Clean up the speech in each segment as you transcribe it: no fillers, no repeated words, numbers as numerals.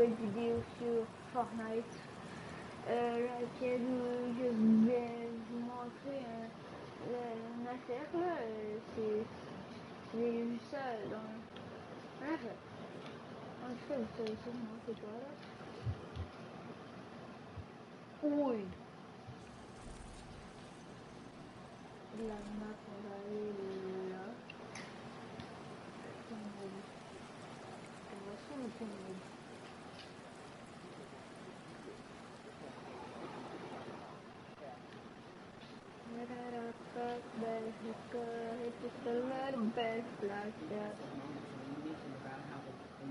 nouvelles vidéos sur Fortnite laquelle je vais vous montrer une affaire là. J'ai vu ça dans un affaire. En tout cas, vous savez sûrement c'est quoi là. Oui. La map, on va aller là. On va sur le mode.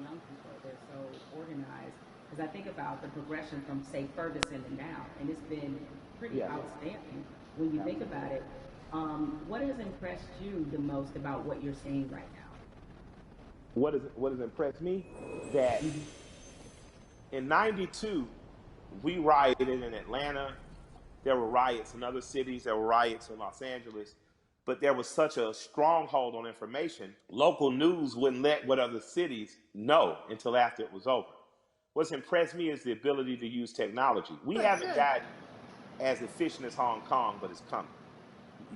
Young people, they're so organized. Because I think about the progression from, say, Ferguson to now, and it's been pretty outstanding when you think about it. What has impressed you the most about what you're seeing right now? What has impressed me? That in '92, we rioted in Atlanta. There were riots in other cities. There were riots in Los Angeles. But there was such a stronghold on information, local news wouldn't let what other cities know until after it was over. What's impressed me is the ability to use technology. We haven't gotten as efficient as Hong Kong, but it's coming.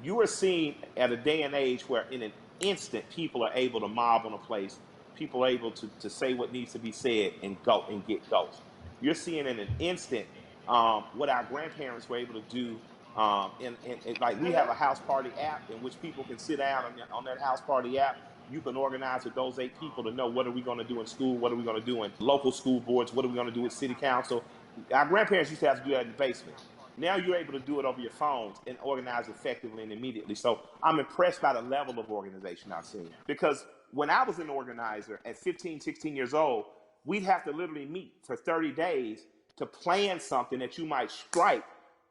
You are seeing at a day and age where in an instant people are able to mob on a place, people are able to say what needs to be said and go and get ghosts. You're seeing in an instant what our grandparents were able to do. Like we have a house party app in which people can sit down on that house party app. You can organize with those 8 people to know what are we going to do in school, what are we going to do in local school boards, what are we going to do with city council. Our grandparents used to have to do that in the basement. Now you're able to do it over your phones and organize effectively and immediately. So I'm impressed by the level of organization I've seen. Because when I was an organizer at 15, 16 years old, we'd have to literally meet for 30 days to plan something that you might strike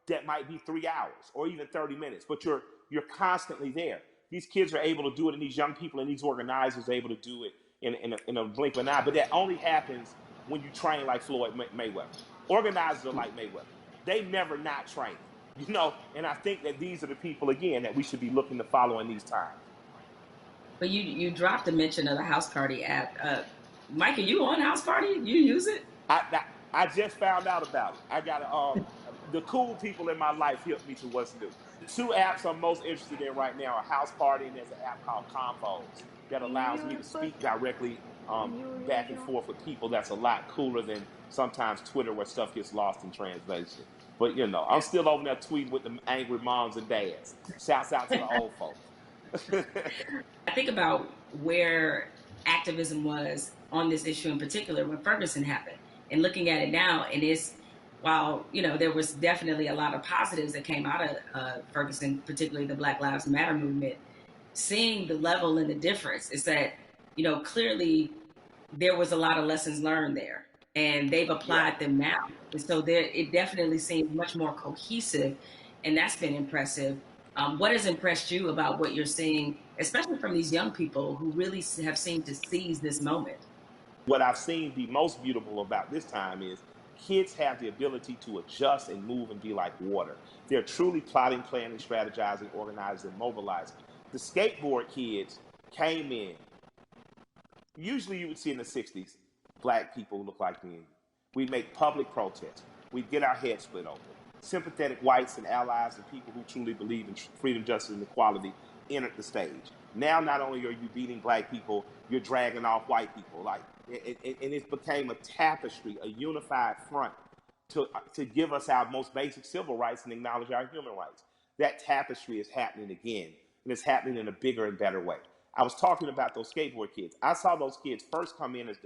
that might be 3 hours or even 30 minutes, but you're constantly there. These kids are able to do it, and these young people and these organizers are able to do it in a blink of an eye. But that only happens when you train like Floyd Mayweather. Organizers are like Mayweather. They never not train, and I think that these are the people, again, that we should be looking to follow in these times. But you dropped a mention of the House Party app. Mike, are you on House Party? You use it? I just found out about it. I got the cool people in my life helped me to what's new. The 2 apps I'm most interested in right now are House Party, and there's an app called Convos that allows me to speak directly back and forth with people. That's a lot cooler than sometimes Twitter where stuff gets lost in translation. But, I'm still over there tweeting with the angry moms and dads. Shouts out to the old folks. I think about where activism was on this issue in particular when Ferguson happened. And looking at it now, while there was definitely a lot of positives that came out of Ferguson, particularly the Black Lives Matter movement, seeing the level and the difference is that, clearly there was a lot of lessons learned there, and they've applied them now. And so it definitely seems much more cohesive, and that's been impressive. What has impressed you about what you're seeing, especially from these young people who really have seemed to seize this moment? What I've seen be most beautiful about this time is kids have the ability to adjust and move and be like water. They're truly plotting, planning, strategizing, organizing, and mobilizing. The skateboard kids came in. Usually you would see in the 60s, black people who look like me. We'd make public protests. We'd get our heads split open. Sympathetic whites and allies and people who truly believe in freedom, justice, and equality entered the stage. Now, not only are you beating black people, you're dragging off white people. And it became a tapestry, a unified front to give us our most basic civil rights and acknowledge our human rights. That tapestry is happening again, and it's happening in a bigger and better way. I was talking about those skateboard kids. I saw those kids first come in as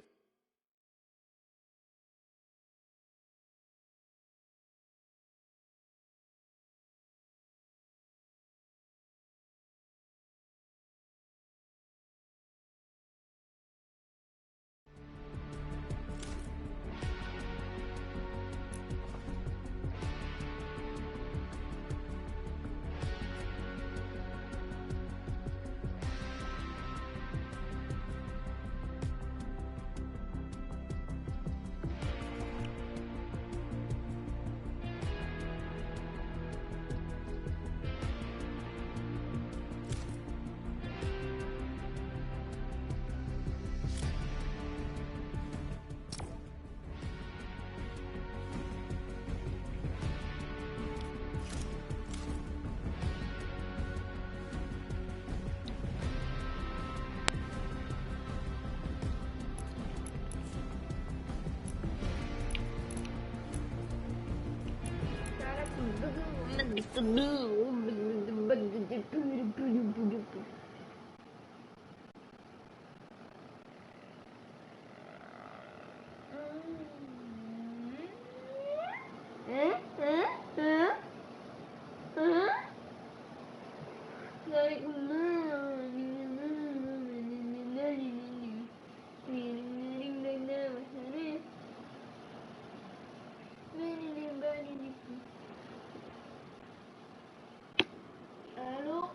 Allô?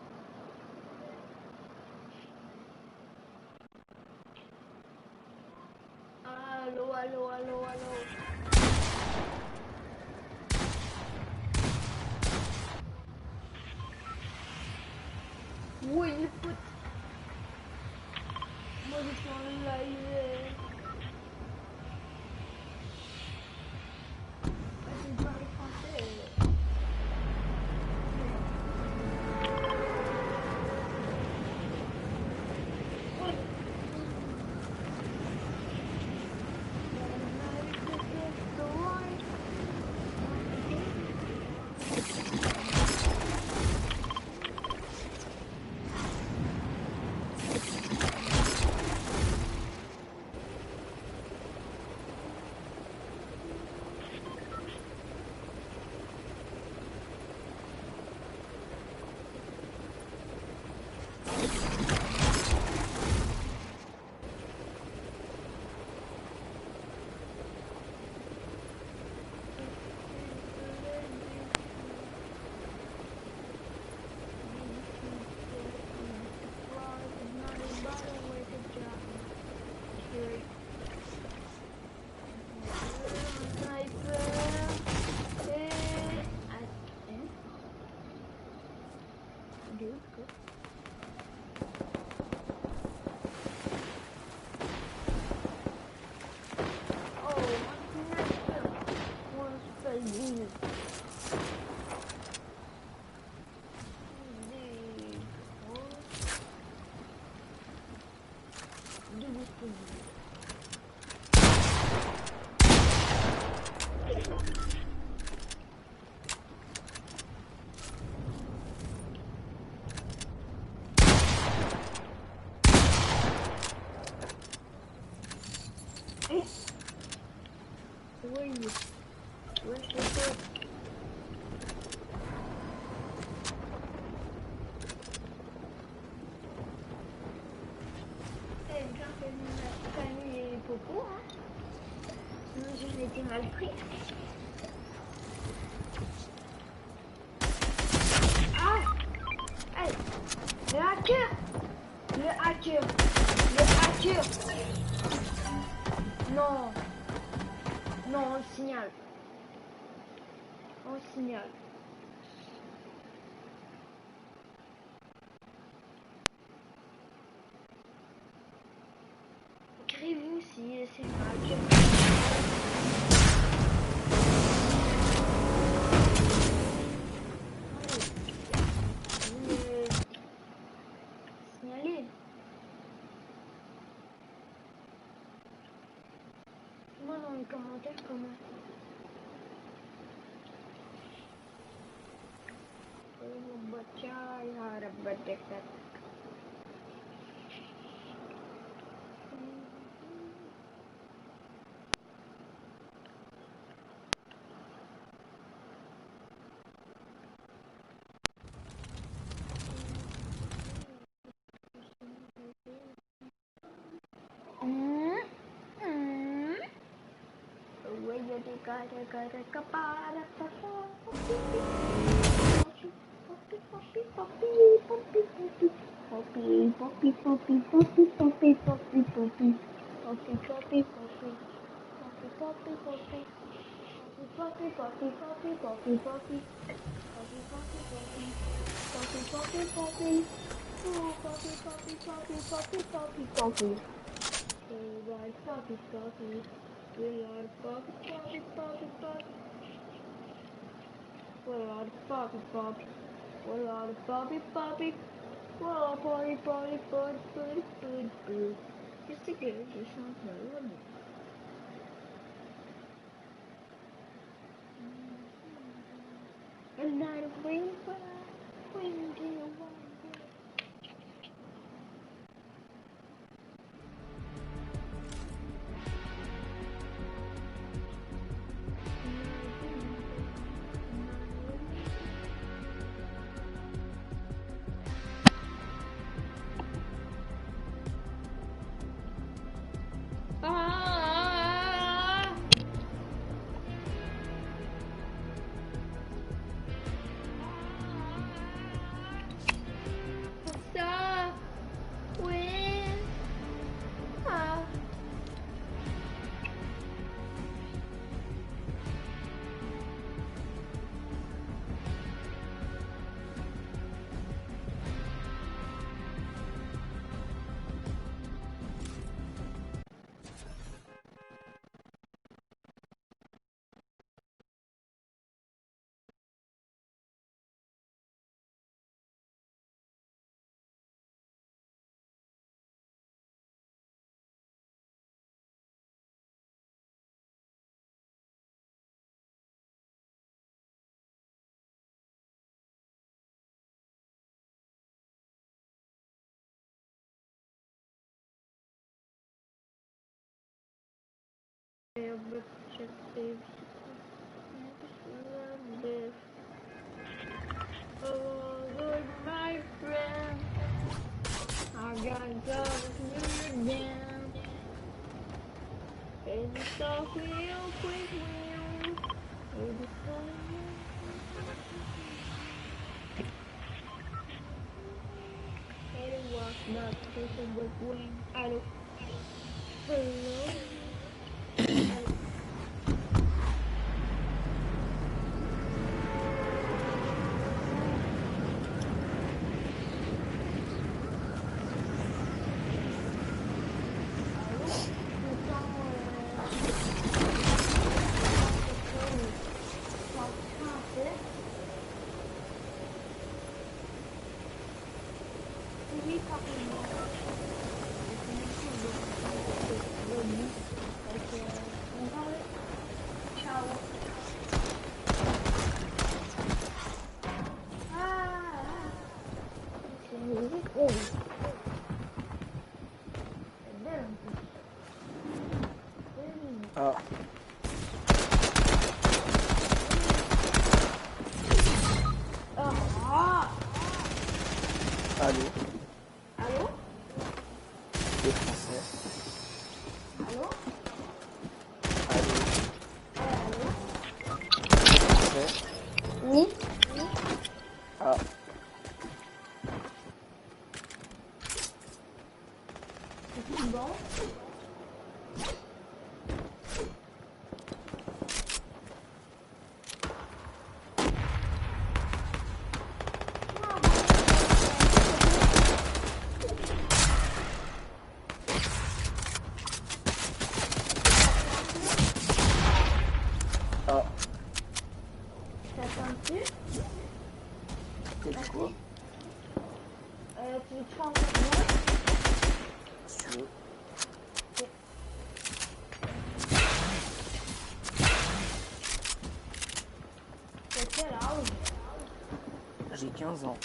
Allô, allô, allô, allô. Oui, le pote. Moi, je suis en live. Je parle français. J'ai été mal pris. Ah! Hey! Le hacker! Le hacker! Le hacker! Non! Non, on le signale. On le signale. Écrivez-vous si c'est un hacker. Signaler. Moi dans les commentaires comment. Baca ya rabbit dekat. Gara-gara kepala we are poppy. Well, all the poppy. Well, party. Just a good, just something. night of rain, but I wouldn't get away. Oh, Lord, my friend, I gotta go again. And so real quick, it was not person with wing. I don't. Hello. Allô? Allô? Les Français. Allô? Allô? Allô? Les Français. Oui? Ah, C'est bon? ah, T'attends-tu? t'as dit quoi? Tu veux te prendre avec moi? Si tu veux. C'est quel âge? J'ai 15 ans.